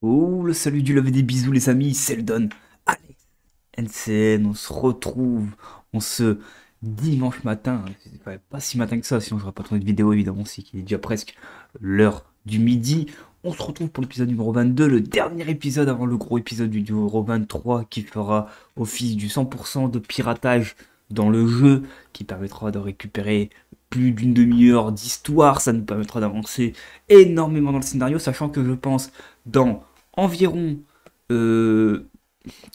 Oh, le salut du lever des bisous les amis, c'est le Don. Allez, NCN, on se retrouve on se dimanche matin. C'est quand même pas si matin que ça, sinon j'aurais pas tourné de vidéo évidemment, c'est qu'il est déjà presque l'heure du midi. On se retrouve pour l'épisode numéro 22, le dernier épisode avant le gros épisode du numéro 23 qui fera office du 100% de piratage dans le jeu, qui permettra de récupérer plus d'une demi-heure d'histoire. Ça nous permettra d'avancer énormément dans le scénario, sachant que je pense dans environ euh,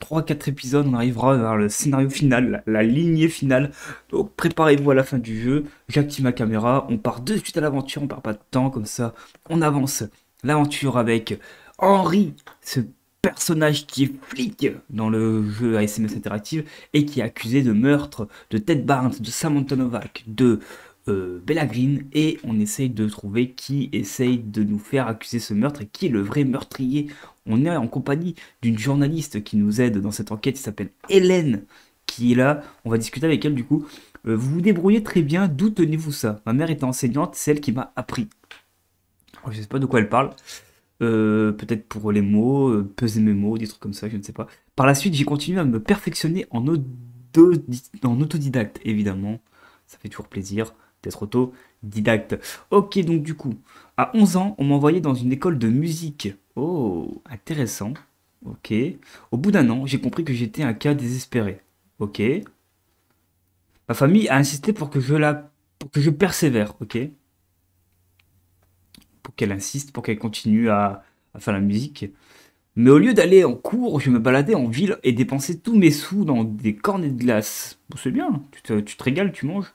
3-4 épisodes, on arrivera vers le scénario final, la lignée finale. Donc préparez-vous à la fin du jeu, j'active ma caméra, on part de suite à l'aventure, on perd pas de temps, comme ça on avance l'aventure avec Henry, ce personnage qui est flic dans le jeu ASMS Interactive et qui est accusé de meurtre de Ted Barnes, de Samantha Novak, de Bella Green, et on essaye de trouver qui essaye de nous faire accuser ce meurtre et qui est le vrai meurtrier. On est en compagnie d'une journaliste qui nous aide dans cette enquête, qui s'appelle Hélène, qui est là. On va discuter avec elle du coup. Vous vous débrouillez très bien, d'où tenez-vous ça? Ma mère était enseignante, c'est elle qui m'a appris. Alors, je sais pas de quoi elle parle. Peut-être pour les mots, peser mes mots, des trucs comme ça, je ne sais pas. Par la suite, j'ai continué à me perfectionner en autodidacte, évidemment. Ça fait toujours plaisir d'être autodidacte. Ok, donc du coup, à 11 ans, on m'a envoyé dans une école de musique. Oh, intéressant. Ok. Au bout d'un an, j'ai compris que j'étais un cas désespéré. Ok. Ma famille a insisté pour que je persévère. Ok. Pour qu'elle insiste, pour qu'elle continue à faire la musique. Mais au lieu d'aller en cours, je me baladais en ville et dépensais tous mes sous dans des cornets de glace. Bon, c'est bien, tu te régales, tu manges.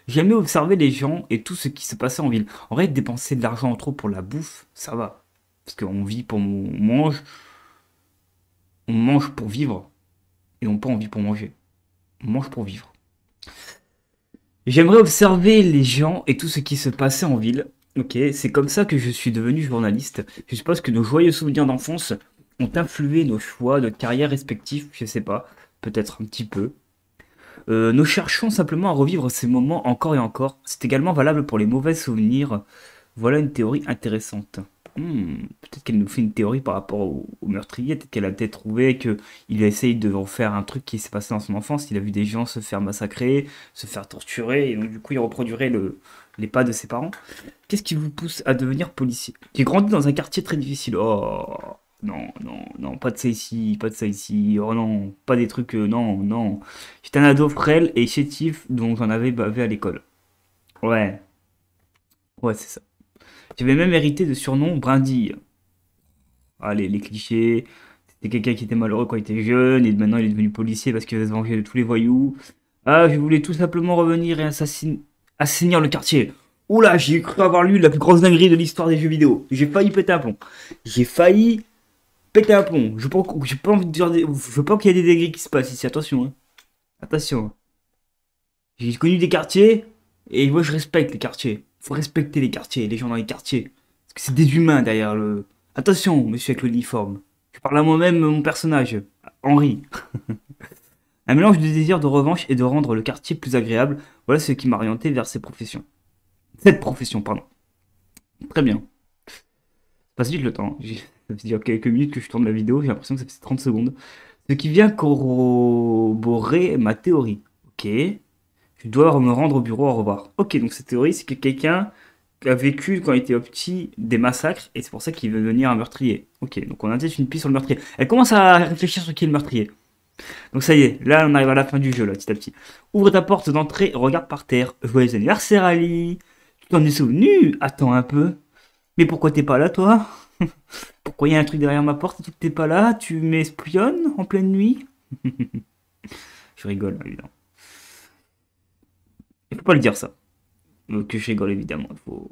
J'aimais observer les gens et tout ce qui se passait en ville. En vrai, dépenser de l'argent en trop pour la bouffe, ça va. Parce qu'on vit pour on mange pour vivre et on pas envie pour manger. On mange pour vivre. J'aimerais observer les gens et tout ce qui se passait en ville. Ok, c'est comme ça que je suis devenu journaliste. Je suppose que nos joyeux souvenirs d'enfance ont influé nos choix de carrière respectifs, je sais pas, peut-être un petit peu. Nous cherchons simplement à revivre ces moments encore et encore. C'est également valable pour les mauvais souvenirs. Voilà une théorie intéressante. Peut-être qu'elle nous fait une théorie par rapport au meurtrier. Peut-être qu'elle a peut-être trouvé qu'il essaye de refaire un truc qui s'est passé dans son enfance. Il a vu des gens se faire massacrer, se faire torturer, et donc du coup il reproduirait les pas de ses parents. Qu'est-ce qui vous pousse à devenir policier? J'ai grandi dans un quartier très difficile. Oh non, non, non, pas de ça ici, pas de ça ici. Oh non, pas des trucs, non, non. J'étais un ado frêle et chétif dont j'en avais bavé à l'école. Ouais, ouais, c'est ça. J'avais même hérité de surnom Brindille. Ah, les clichés. C'était quelqu'un qui était malheureux quand il était jeune et maintenant il est devenu policier parce qu'il veut se venger de tous les voyous. Ah, je voulais tout simplement revenir et assainir le quartier. Oula, j'ai cru avoir lu la plus grosse dinguerie de l'histoire des jeux vidéo. J'ai failli péter un plomb. J'ai failli péter un plomb. J'ai pas envie de dire je veux pas qu'il y ait des dingueries qui se passent ici. Attention, hein. Attention, hein. J'ai connu des quartiers et moi je respecte les quartiers. Faut respecter les quartiers, les gens dans les quartiers. Parce que c'est des humains derrière le. Attention, monsieur avec l'uniforme. Je parle à moi-même, mon personnage, Henri. Un mélange de désir de revanche et de rendre le quartier plus agréable. Voilà ce qui m'a orienté vers ces professions. Cette profession, pardon. Très bien. Passe vite le temps. Ça fait déjà quelques minutes que je tourne la vidéo, j'ai l'impression que ça fait 30 secondes. Ce qui vient corroborer ma théorie. Ok. Je dois me rendre au bureau, au revoir. Ok, donc cette théorie, c'est que quelqu'un a vécu quand il était petit des massacres et c'est pour ça qu'il veut devenir un meurtrier. Ok, donc on a peut-être une piste sur le meurtrier. Elle commence à réfléchir sur qui est le meurtrier. Donc ça y est, là on arrive à la fin du jeu, là, petit à petit. Ouvre ta porte d'entrée, regarde par terre. Joyeux anniversaire Ali. Tu t'en es souvenu? Attends un peu. Mais pourquoi t'es pas là toi? Pourquoi il y a un truc derrière ma porte et que t'es pas là? Tu m'espionnes en pleine nuit? Je rigole, évidemment. Il faut pas le dire ça. Que je rigole évidemment. Faut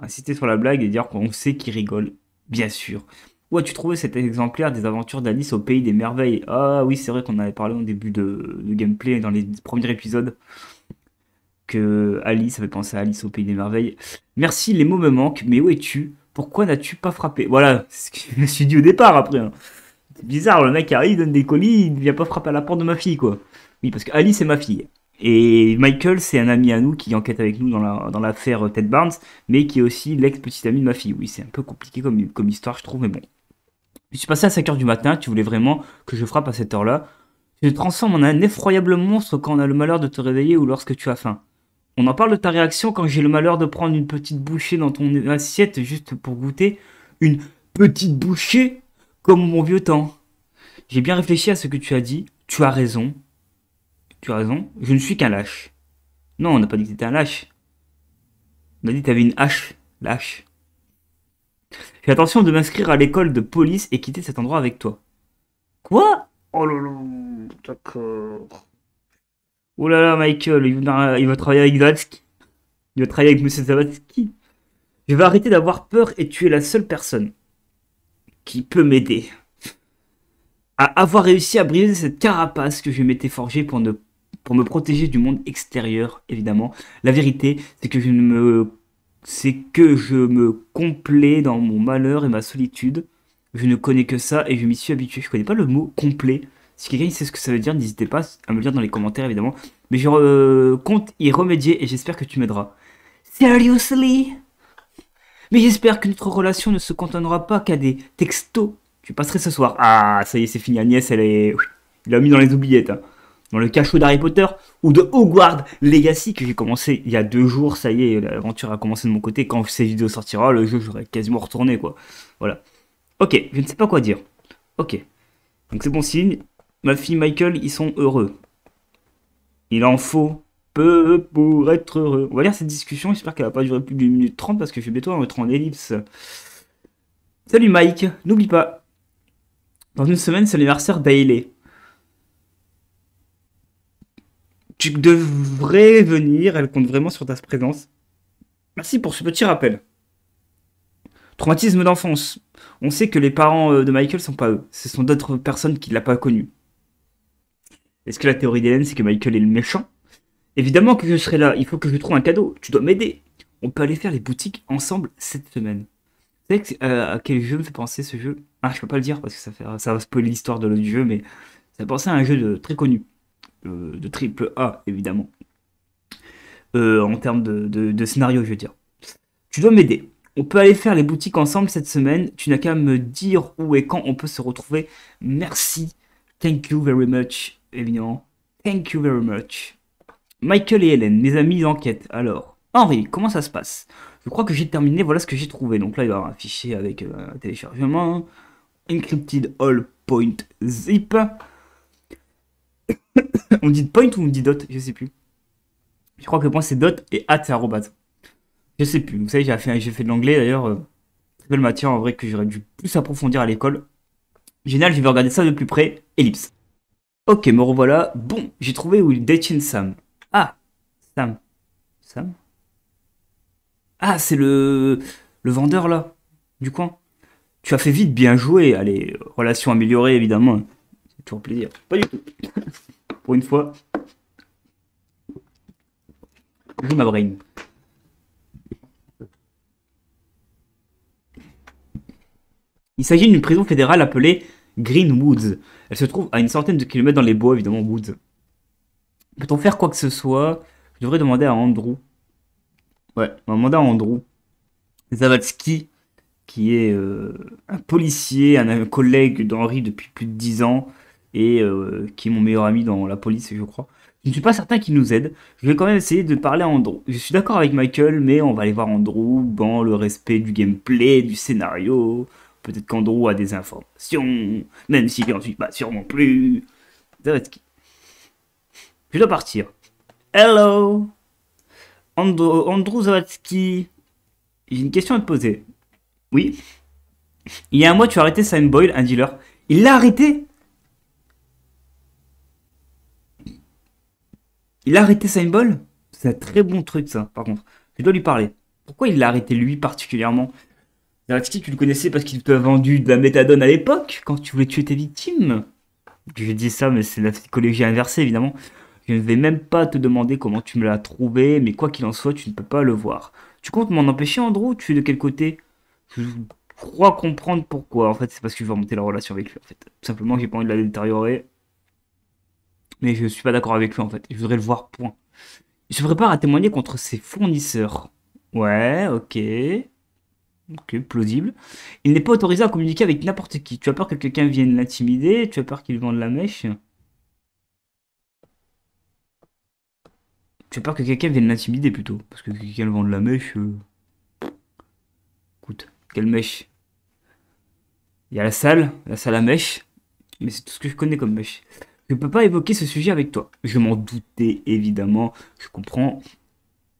insister sur la blague et dire qu'on sait qu'il rigole, bien sûr. Où as-tu trouvé cet exemplaire des aventures d'Alice au pays des merveilles? Ah oui, c'est vrai qu'on avait parlé au début de gameplay dans les premiers épisodes que Alice avait pensé à Alice au pays des merveilles. Merci, les mots me manquent, mais où es-tu? Pourquoi n'as-tu pas frappé? Voilà, c'est ce que je me suis dit au départ après, hein. C'est bizarre, le mec arrive, il donne des colis, il vient pas frapper à la porte de ma fille, quoi. Oui, parce que Alice c'est ma fille. Et Michael, c'est un ami à nous qui enquête avec nous dans l'affaire Ted Barnes, mais qui est aussi l'ex-petit ami de ma fille. Oui, c'est un peu compliqué comme histoire, je trouve, mais bon. Je suis passé à 5 heures du matin, tu voulais vraiment que je frappe à cette heure-là. Tu te transformes en un effroyable monstre quand on a le malheur de te réveiller ou lorsque tu as faim. On en parle de ta réaction quand j'ai le malheur de prendre une petite bouchée dans ton assiette juste pour goûter. Une petite bouchée comme mon vieux temps. J'ai bien réfléchi à ce que tu as dit. Tu as raison. Tu as raison. Je ne suis qu'un lâche. Non, on n'a pas dit que t'étais un lâche. On a dit que t'avais une hache. Lâche. Fais attention de m'inscrire à l'école de police et quitter cet endroit avec toi. Quoi? Oh là là, d'accord. Oh là là, Michael, il va travailler avec Zavadski. Il va travailler avec Monsieur Zavadski. Je vais arrêter d'avoir peur et tu es la seule personne qui peut m'aider à avoir réussi à briser cette carapace que je m'étais forgée pour me protéger du monde extérieur, évidemment. La vérité, c'est que je me complais dans mon malheur et ma solitude. Je ne connais que ça et je m'y suis habitué. Je connais pas le mot complet. Si quelqu'un sait ce que ça veut dire, n'hésitez pas à me le dire dans les commentaires, évidemment. Mais je compte y remédier et j'espère que tu m'aideras. Seriously? Mais j'espère que notre relation ne se cantonnera pas qu'à des textos. Tu passerais ce soir. Ah, ça y est, c'est fini. Agnès, elle est. Il l'a mis dans les oubliettes, hein. Dans le cachot d'Harry Potter ou de Hogwarts Legacy que j'ai commencé il y a 2 jours. Ça y est, l'aventure a commencé de mon côté. Quand cette vidéo sortira, le jeu, j'aurais quasiment retourné, quoi. Voilà. Ok, je ne sais pas quoi dire. Ok. Donc c'est bon signe. Ma fille Michael, ils sont heureux. Il en faut peu pour être heureux. On va lire cette discussion. J'espère qu'elle va pas durer plus d'une minute 30 parce que je vais bientôt en mettre en ellipse. Salut Mike, n'oublie pas, dans une semaine c'est l'anniversaire d'Ailey. Tu devrais venir, elle compte vraiment sur ta présence. Merci pour ce petit rappel. Traumatisme d'enfance. On sait que les parents de Michael sont pas eux. Ce sont d'autres personnes qui l'a pas connu. Est-ce que la théorie d'Hélène c'est que Michael est le méchant? Évidemment que je serai là, il faut que je trouve un cadeau. Tu dois m'aider. On peut aller faire les boutiques ensemble cette semaine. Vous savez à quel jeu me fait penser ce jeu? Ah, je peux pas le dire parce que ça va spoiler l'histoire du jeu, mais ça fait penser à un jeu très connu. De triple A, évidemment. En termes de scénario, je veux dire. Tu dois m'aider. On peut aller faire les boutiques ensemble cette semaine. Tu n'as qu'à me dire où et quand on peut se retrouver. Merci. Thank you very much, évidemment. Thank you very much. Michael et Hélène, mes amis d'enquête. Alors, Henri, comment ça se passe? Je crois que j'ai terminé, voilà ce que j'ai trouvé. Donc là, il va y avoir un fichier avec un téléchargement. Encrypted all point zip. On dit point ou on dit dot? Je sais plus. Je crois que le point c'est dot et at c'est arrobase. Je sais plus. Vous savez, j'ai fait de l'anglais d'ailleurs. Très belle matière en vrai que j'aurais dû plus approfondir à l'école. Génial, je vais regarder ça de plus près. Ellipse. Ok, me revoilà. Bon, j'ai trouvé où il Daichin Sam. Ah, Sam. Sam? Ah, c'est le vendeur là, du coin. Tu as fait vite, bien joué. Allez, relation améliorée évidemment. C'est toujours plaisir. Pas du tout. Pour une fois. Joue ma brain. Il s'agit d'une prison fédérale appelée Greenwoods. Elle se trouve à une centaine de kilomètres dans les bois, évidemment, Woods. Peut-on faire quoi que ce soit? Je devrais demander à Andrew. Ouais, on va demander à Andrew Zawadzki, qui est un policier, un collègue d'Henri depuis plus de 10 ans, et qui est mon meilleur ami dans la police, je crois. Je ne suis pas certain qu'il nous aide. Je vais quand même essayer de parler à Andrew. Je suis d'accord avec Michael, mais on va aller voir Andrew dans le respect du gameplay, du scénario. Peut-être qu'Andrew a des informations, même si j'en suis pas sûr non plus. Zawadzki. Je dois partir. Hello, Andrew Zawadzki. J'ai une question à te poser. Oui. Il y a un mois, tu as arrêté Simon Boyle, un dealer. Il l'a arrêté? Il a arrêté Simon Boyle? C'est un très bon truc, ça, par contre. Je dois lui parler. Pourquoi il l'a arrêté, lui, particulièrement? Zawadzki, tu le connaissais parce qu'il t'a vendu de la méthadone à l'époque, quand tu voulais tuer tes victimes. Je dis ça, mais c'est la psychologie inversée, évidemment. Je ne vais même pas te demander comment tu me l'as trouvé, mais quoi qu'il en soit, tu ne peux pas le voir. Tu comptes m'en empêcher, Andrew? Tu es de quel côté? Je crois comprendre pourquoi. En fait, c'est parce que je veux remonter la relation avec lui. En fait, tout simplement, j'ai pas envie de la détériorer. Mais je suis pas d'accord avec lui, en fait. Je voudrais le voir, point. Il se prépare à témoigner contre ses fournisseurs. Ouais, ok. Ok, plausible. Il n'est pas autorisé à communiquer avec n'importe qui. Tu as peur que quelqu'un vienne l'intimider? Tu as peur qu'il vende la mèche? Tu as peur que quelqu'un vienne l'intimider plutôt? Parce que quelqu'un vende la mèche... Écoute, quelle mèche? Il y a la salle à mèche. Mais c'est tout ce que je connais comme mèche. Je ne peux pas évoquer ce sujet avec toi. Je m'en doutais, évidemment. Je comprends.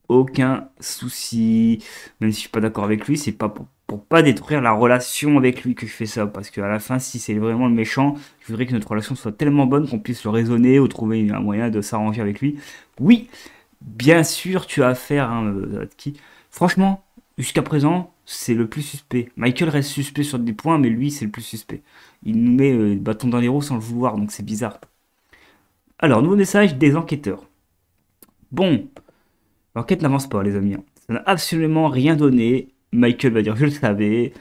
Aucun souci. Même si je suis pas d'accord avec lui, c'est pas pour pas détruire la relation avec lui que je fais ça. Parce qu'à la fin, si c'est vraiment le méchant, je voudrais que notre relation soit tellement bonne qu'on puisse le raisonner ou trouver un moyen de s'arranger avec lui. Oui, bien sûr, tu as affaire, hein, Zawatzki. Franchement, jusqu'à présent, c'est le plus suspect. Michael reste suspect sur des points, mais lui, c'est le plus suspect. Il nous met le bâton dans les roues sans le vouloir, donc c'est bizarre. Alors, nouveau message des enquêteurs. Bon, l'enquête n'avance pas, les amis, hein. Ça n'a absolument rien donné. Michael va dire je le savais.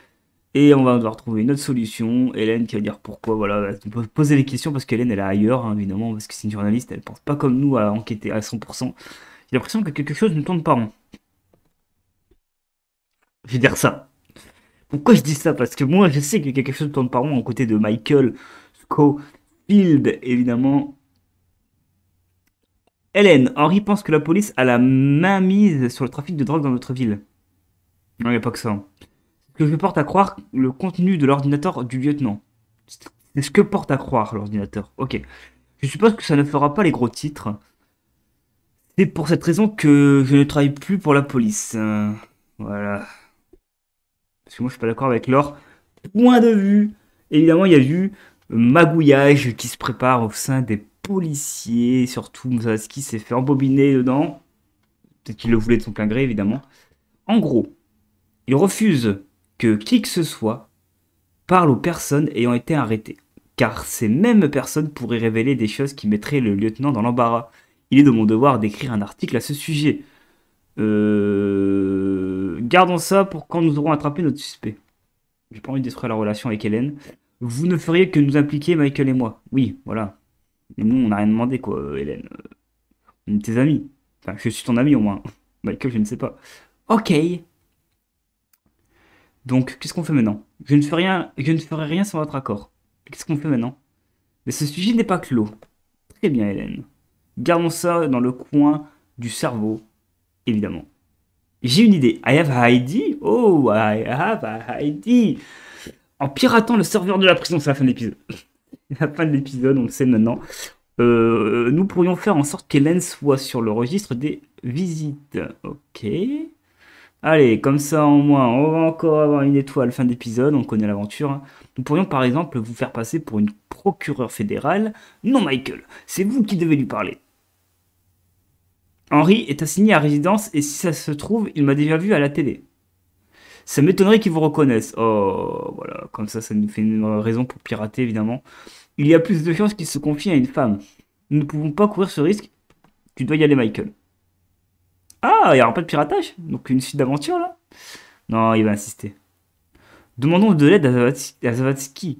Et on va devoir trouver une autre solution. Hélène qui va dire pourquoi. Voilà, elle peut poser les questions parce qu'Hélène elle est ailleurs, hein, évidemment, parce que c'est une journaliste. Elle pense pas comme nous à enquêter à 100%. J'ai l'impression que quelque chose ne tourne pas rond. Je vais dire ça. Pourquoi je dis ça? Parce que moi je sais que quelque chose ne tourne pas rond à côté de Michael Scofield, évidemment. Hélène, Henry pense que la police a la main mise sur le trafic de drogue dans notre ville. Non, il n'y a pas que ça, hein. Ce que porte à croire le contenu de l'ordinateur du lieutenant. C'est ce que porte à croire l'ordinateur. Ok. Je suppose que ça ne fera pas les gros titres. C'est pour cette raison que je ne travaille plus pour la police. Voilà. Parce que moi, je suis pas d'accord avec leur point de vue. Évidemment, il y a du magouillage qui se prépare au sein des policiers. Surtout, Mzalski s'est fait embobiner dedans. Peut-être qu'il le voulait de son plein gré, évidemment. En gros, il refuse que qui que ce soit parle aux personnes ayant été arrêtées, car ces mêmes personnes pourraient révéler des choses qui mettraient le lieutenant dans l'embarras. Il est de mon devoir d'écrire un article à ce sujet. Gardons ça pour quand nous aurons attrapé notre suspect. J'ai pas envie de détruire la relation avec Hélène. Vous ne feriez que nous impliquer, Michael et moi. Oui, voilà. Et nous, on n'a rien demandé, quoi, Hélène. On est tes amis. Enfin, je suis ton ami au moins. Michael, je ne sais pas. Ok. Donc, qu'est-ce qu'on fait maintenant? Je ne ferai rien sans votre accord. Qu'est-ce qu'on fait maintenant? Mais ce sujet n'est pas clos. Très bien, Hélène. Gardons ça dans le coin du cerveau, évidemment. J'ai une idée. I have a idea. Oh, I have a idea. En piratant le serveur de la prison, c'est la fin de l'épisode. La fin de l'épisode, on le sait maintenant. Nous pourrions faire en sorte qu'Hélène soit sur le registre des visites. Ok. Allez, comme ça en moins, on va encore avoir une étoile fin d'épisode, on connaît l'aventure, hein. Nous pourrions par exemple vous faire passer pour une procureure fédérale. Non, Michael, c'est vous qui devez lui parler. Henry est assigné à résidence et si ça se trouve, il m'a déjà vu à la télé. Ça m'étonnerait qu'il vous reconnaisse. Oh, voilà, comme ça nous fait une raison pour pirater, évidemment. Il y a plus de chances qu'il se confie à une femme. Nous ne pouvons pas courir ce risque. Tu dois y aller, Michael. Ah, il n'y aura pas de piratage? Donc une suite d'aventure, là? Non, il va insister. Demandons de l'aide à Zavatsky.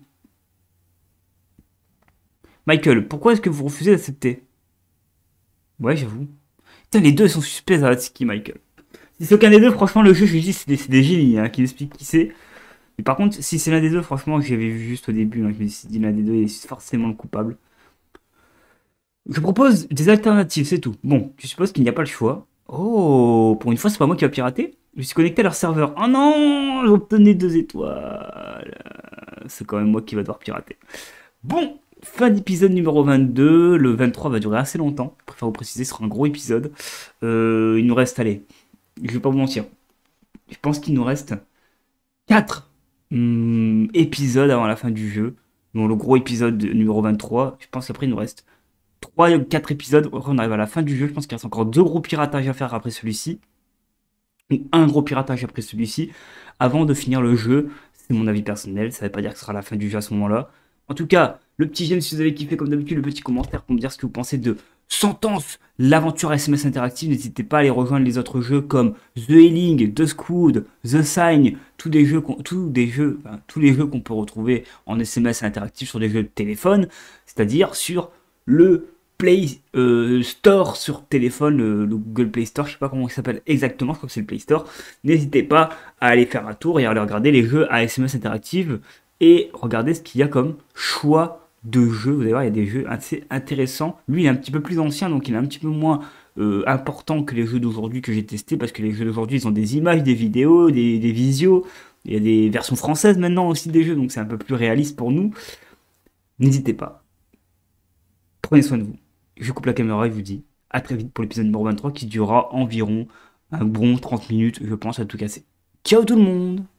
Michael, pourquoi est-ce que vous refusez d'accepter? Ouais, j'avoue. Putain, les deux sont suspects, Zavatsky, Michael. Si c'est aucun des deux, franchement, le jeu, je lui dis, c'est des génies, hein, qui expliquent qui c'est. Mais par contre, si c'est l'un des deux, franchement, j'avais vu juste au début, hein, je me suis dit l'un des deux est forcément le coupable. Je propose des alternatives, c'est tout. Bon, je suppose qu'il n'y a pas le choix. Oh, pour une fois, c'est pas moi qui va pirater. Je suis connecté à leur serveur. Oh non, j'obtenais 2 étoiles. C'est quand même moi qui va devoir pirater. Bon, fin d'épisode numéro 22. Le 23 va durer assez longtemps. Je préfère vous préciser, ce sera un gros épisode. Il nous reste, allez, je vais pas vous mentir. Je pense qu'il nous reste 4 épisodes avant la fin du jeu. Bon, le gros épisode numéro 23. Je pense qu'après, il nous reste 3 ou 4 épisodes. Après, on arrive à la fin du jeu. Je pense qu'il reste encore 2 gros piratages à faire après celui-ci. Ou un gros piratage après celui-ci. Avant de finir le jeu. C'est mon avis personnel. Ça ne veut pas dire que ce sera la fin du jeu à ce moment-là. En tout cas, le petit j'aime si vous avez kiffé comme d'habitude. Le petit commentaire pour me dire ce que vous pensez de Sentence, l'aventure SMS interactive. N'hésitez pas à aller rejoindre les autres jeux comme The Healing, The Squad, The Sign. Tous les jeux qu'on peut retrouver en SMS interactif sur des jeux de téléphone. C'est-à-dire sur le Play Store sur téléphone, le Google Play Store, je sais pas comment il s'appelle exactement, je crois que c'est le Play Store. N'hésitez pas à aller faire un tour et à aller regarder les jeux à SMS interactive et regarder ce qu'il y a comme choix de jeux. Vous allez voir, il y a des jeux assez intéressants. Lui, il est un petit peu plus ancien, donc il est un petit peu moins important que les jeux d'aujourd'hui que j'ai testés, parce que les jeux d'aujourd'hui, ils ont des images, des vidéos, des visios. Il y a des versions françaises maintenant aussi des jeux, donc c'est un peu plus réaliste pour nous. N'hésitez pas. Prenez soin de vous. Je coupe la caméra et je vous dis à très vite pour l'épisode numéro 23 qui durera environ un bon 30 minutes, je pense, à tout casser. Ciao tout le monde!